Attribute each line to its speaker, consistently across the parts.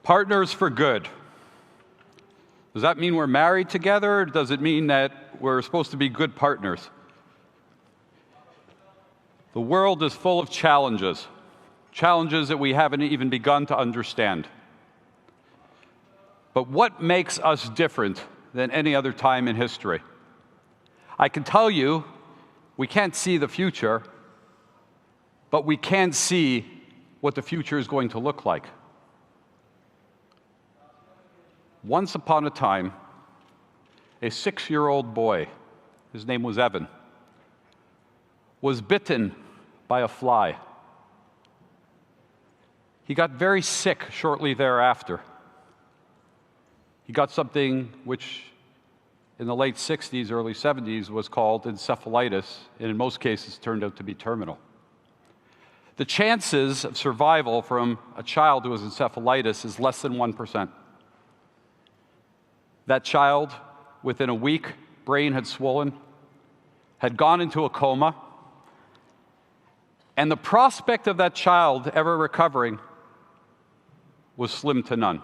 Speaker 1: Partners for good. Does that mean we're married together, or does it mean that we're supposed to be good partners? The world is full of challenges, challenges that we haven't even begun to understand. But what makes us different than any other time in history? I can tell you, we can't see the future, but we can see what the future is going to look like. Once upon a time, a 6-year-old boy, his name was Evan, was bitten by a fly. He got very sick shortly thereafter. He got something which in the late 60s, early 70s was called encephalitis, and in most cases turned out to be terminal. The chances of survival from a child who has encephalitis is less than 1%. That child, within a week, brain had swollen, had gone into a coma, and the prospect of that child ever recovering was slim to none.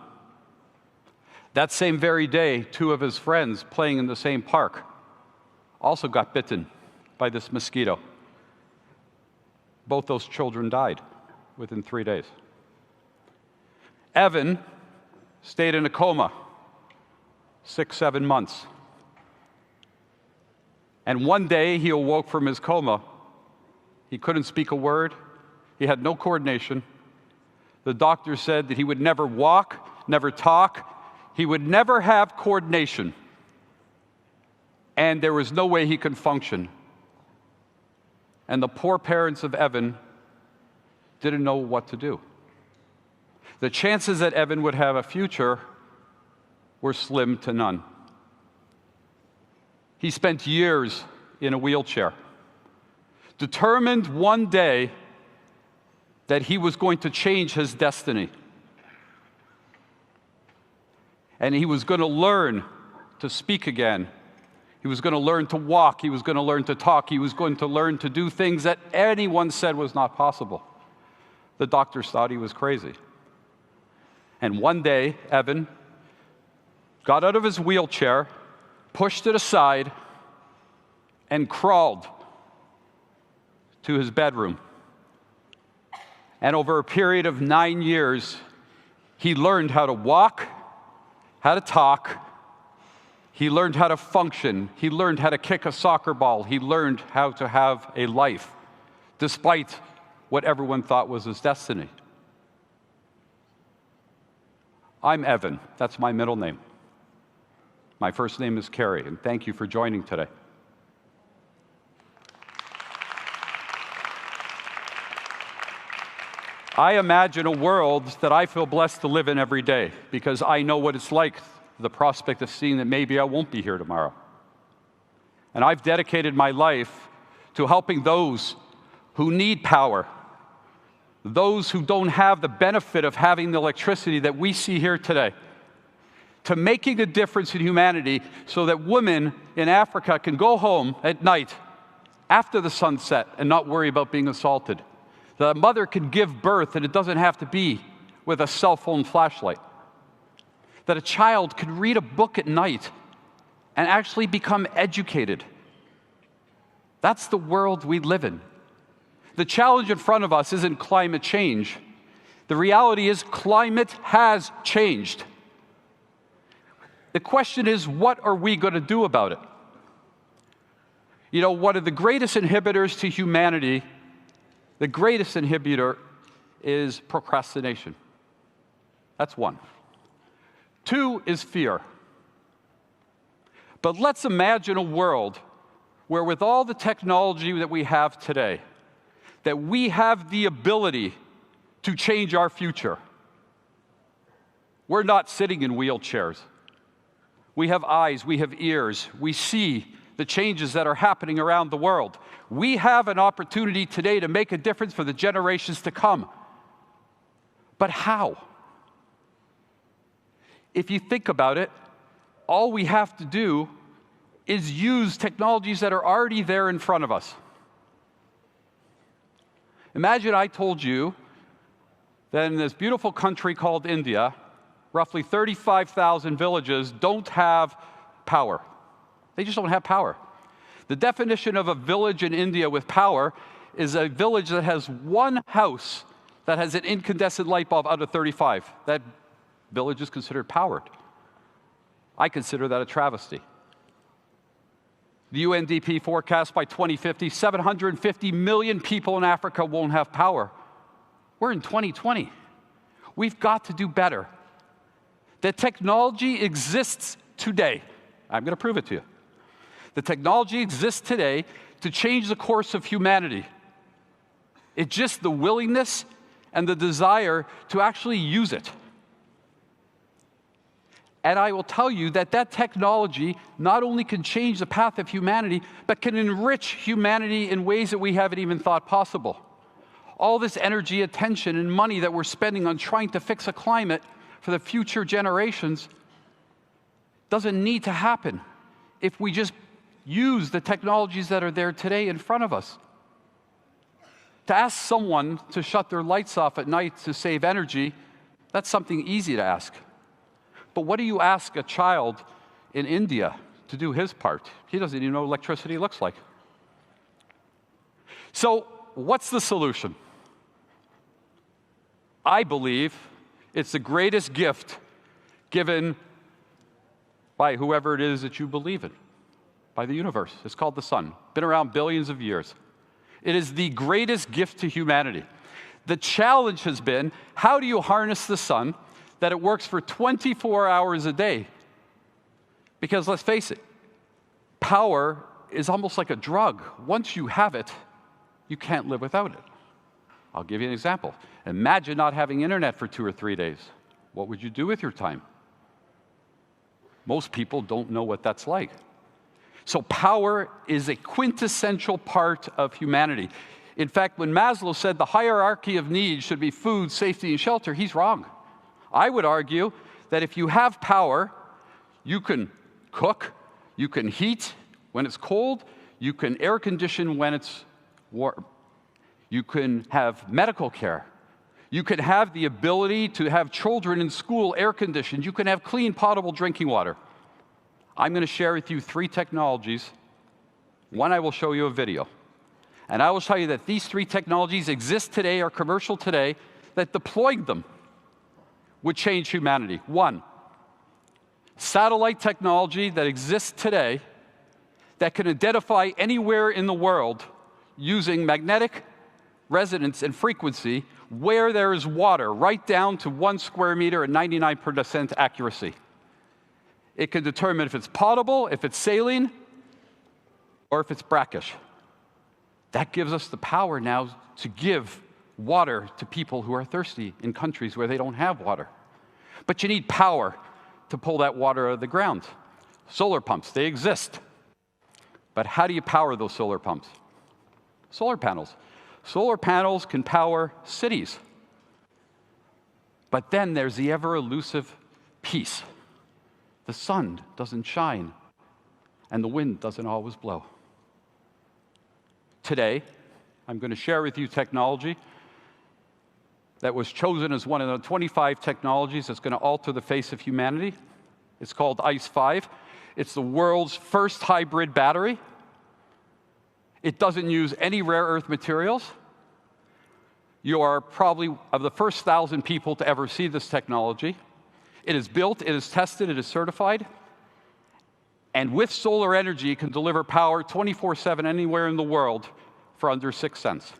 Speaker 1: That same very day, 2 of his friends playing in the same park also got bitten by this mosquito. Both those children died within 3 days. Evan stayed in a coma 6-7 months. And one day he awoke from his coma. He couldn't speak a word. He had no coordination. The doctor said that he would never walk, never talk. He would never have coordination. And there was no way he could function. And the poor parents of Evan didn't know what to do. The chances that Evan would have a future were slim to none. He spent years in a wheelchair, determined one day that he was going to change his destiny. And he was going to learn to speak again. He was going to learn to walk. He was going to learn to talk. He was going to learn to do things that anyone said was not possible. The doctors thought he was crazy. And one day, Evan got out of his wheelchair, pushed it aside, and crawled to his bedroom. And over a period of 9 years, he learned how to walk, how to talk. He learned how to function. He learned how to kick a soccer ball. He learned how to have a life, despite what everyone thought was his destiny. I'm Evan. That's my middle name. My first name is Kerry, and thank you for joining today. I imagine a world that I feel blessed to live in every day because I know what it's like, the prospect of seeing that maybe I won't be here tomorrow. And I've dedicated my life to helping those who need power, those who don't have the benefit of having the electricity that we see here today, to making a difference in humanity so that women in Africa can go home at night after the sunset and not worry about being assaulted. That a mother can give birth and it doesn't have to be with a cell phone flashlight. That a child could read a book at night and actually become educated. That's the world we live in. The challenge in front of us isn't climate change. The reality is climate has changed. The question is, what are we going to do about it? You know, one of the greatest inhibitors to humanity, the greatest inhibitor is procrastination. That's one. 2 is fear. But let's imagine a world where with all the technology that we have today, that we have the ability to change our future. We're not sitting in wheelchairs. We have eyes, we have ears, we see the changes that are happening around the world. We have an opportunity today to make a difference for the generations to come. But how? If you think about it, all we have to do is use technologies that are already there in front of us. Imagine I told you that in this beautiful country called India, roughly 35,000 villages don't have power. They just don't have power. The definition of a village in India with power is a village that has one house that has an incandescent light bulb out of 35. That village is considered powered. I consider that a travesty. The UNDP forecasts by 2050, 750 million people in Africa won't have power. We're in 2020. We've got to do better. The technology exists today. I'm going to prove it to you. The technology exists today to change the course of humanity. It's just the willingness and the desire to actually use it. And I will tell you that that technology not only can change the path of humanity, but can enrich humanity in ways that we haven't even thought possible. All this energy, attention, and money that we're spending on trying to fix a climate for the future generations doesn't need to happen if we just use the technologies that are there today in front of us. To ask someone to shut their lights off at night to save energy, that's something easy to ask. But what do you ask a child in India to do his part? He doesn't even know what electricity looks like. So, what's the solution? I believe it's the greatest gift given by whoever it is that you believe in, by the universe. It's called the sun. Been around billions of years. It is the greatest gift to humanity. The challenge has been, how do you harness the sun that it works for 24 hours a day? Because let's face it, power is almost like a drug. Once you have it, you can't live without it. I'll give you an example. Imagine not having internet for 2 or 3 days. What would you do with your time? Most people don't know what that's like. So power is a quintessential part of humanity. In fact, when Maslow said the hierarchy of needs should be food, safety, and shelter, he's wrong. I would argue that if you have power, you can cook, you can heat when it's cold, you can air condition when it's warm, you can have medical care, you can have the ability to have children in school air conditioned, you can have clean, potable drinking water. I'm going to share with you 3 technologies. One, I will show you a video. And I will tell you that these 3 technologies exist today, are commercial today, that deploying them would change humanity. 1, satellite technology that exists today that can identify anywhere in the world using magnetic resonance and frequency where there is water, right down to 1 square meter at 99% accuracy. It can determine if it's potable, if it's saline, or if it's brackish. That gives us the power now to give water to people who are thirsty in countries where they don't have water. But you need power to pull that water out of the ground. Solar pumps, they exist. But how do you power those solar pumps? Solar panels. Solar panels can power cities. But then there's the ever-elusive piece. The sun doesn't shine, and the wind doesn't always blow. Today, I'm going to share with you technology that was chosen as one of the 25 technologies that's going to alter the face of humanity. It's called ICE-5. It's the world's first hybrid battery. It doesn't use any rare earth materials. You are probably of the first 1,000 people to ever see this technology. It is built, it is tested, it is certified. And with solar energy, it can deliver power 24/7 anywhere in the world for under 6 cents.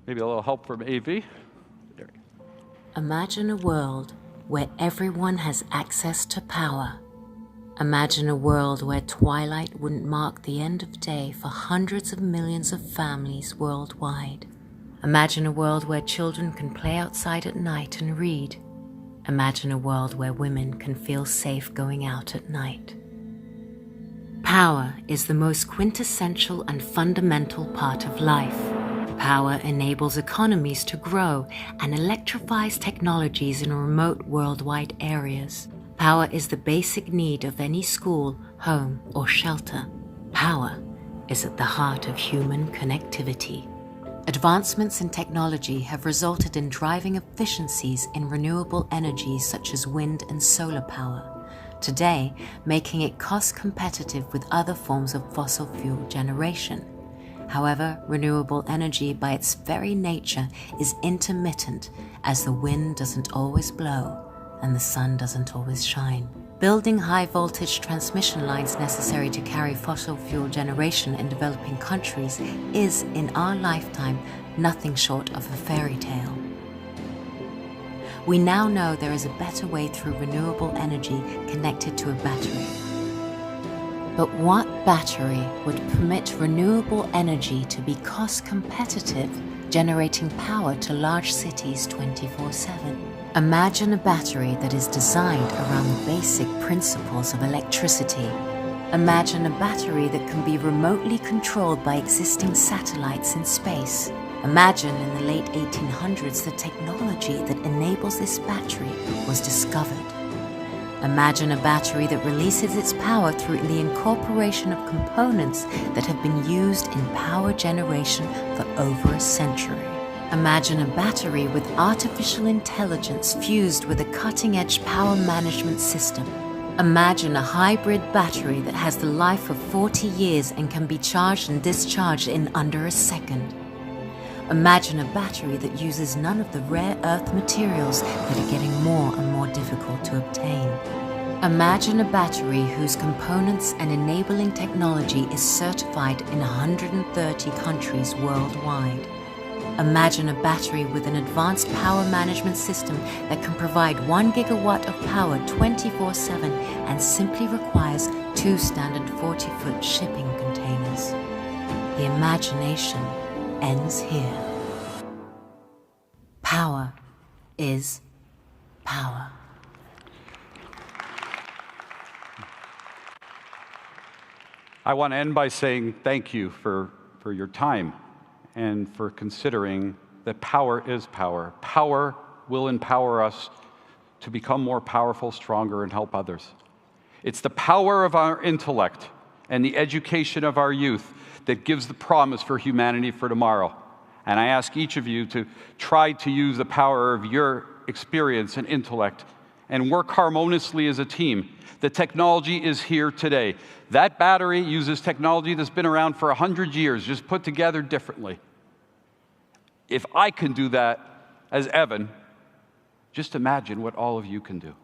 Speaker 1: Maybe a little help from AV. There.
Speaker 2: Imagine a world where everyone has access to power. Imagine a world where twilight wouldn't mark the end of day for hundreds of millions of families worldwide. Imagine a world where children can play outside at night and read. Imagine a world where women can feel safe going out at night. Power is the most quintessential and fundamental part of life. Power enables economies to grow and electrifies technologies in remote worldwide areas. Power is the basic need of any school, home, or shelter. Power is at the heart of human connectivity. Advancements in technology have resulted in driving efficiencies in renewable energies such as wind and solar power, today making it cost competitive with other forms of fossil fuel generation. However, renewable energy by its very nature is intermittent, as the wind doesn't always blow and the sun doesn't always shine. Building high-voltage transmission lines necessary to carry fossil fuel generation in developing countries is, in our lifetime, nothing short of a fairy tale. We now know there is a better way through renewable energy connected to a battery. But what battery would permit renewable energy to be cost-competitive, generating power to large cities 24/7? Imagine a battery that is designed around the basic principles of electricity. Imagine a battery that can be remotely controlled by existing satellites in space. Imagine in the late 1800s the technology that enables this battery was discovered. Imagine a battery that releases its power through the incorporation of components that have been used in power generation for over a century. Imagine a battery with artificial intelligence fused with a cutting-edge power management system. Imagine a hybrid battery that has the life of 40 years and can be charged and discharged in under a second. Imagine a battery that uses none of the rare earth materials that are getting more and more difficult to obtain. Imagine a battery whose components and enabling technology is certified in 130 countries worldwide. Imagine a battery with an advanced power management system that can provide 1 gigawatt of power 24/7 and simply requires 2 standard 40-foot shipping containers. The imagination ends here. Power is power.
Speaker 1: I want to end by saying thank you for your time and for considering that power is power. Power will empower us to become more powerful, stronger, and help others. It's the power of our intellect and the education of our youth that gives the promise for humanity for tomorrow. And I ask each of you to try to use the power of your experience and intellect and work harmoniously as a team. The technology is here today. That battery uses technology that's been around for 100 years, just put together differently. If I can do that as Evan, just imagine what all of you can do.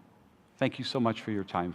Speaker 1: Thank you so much for your time.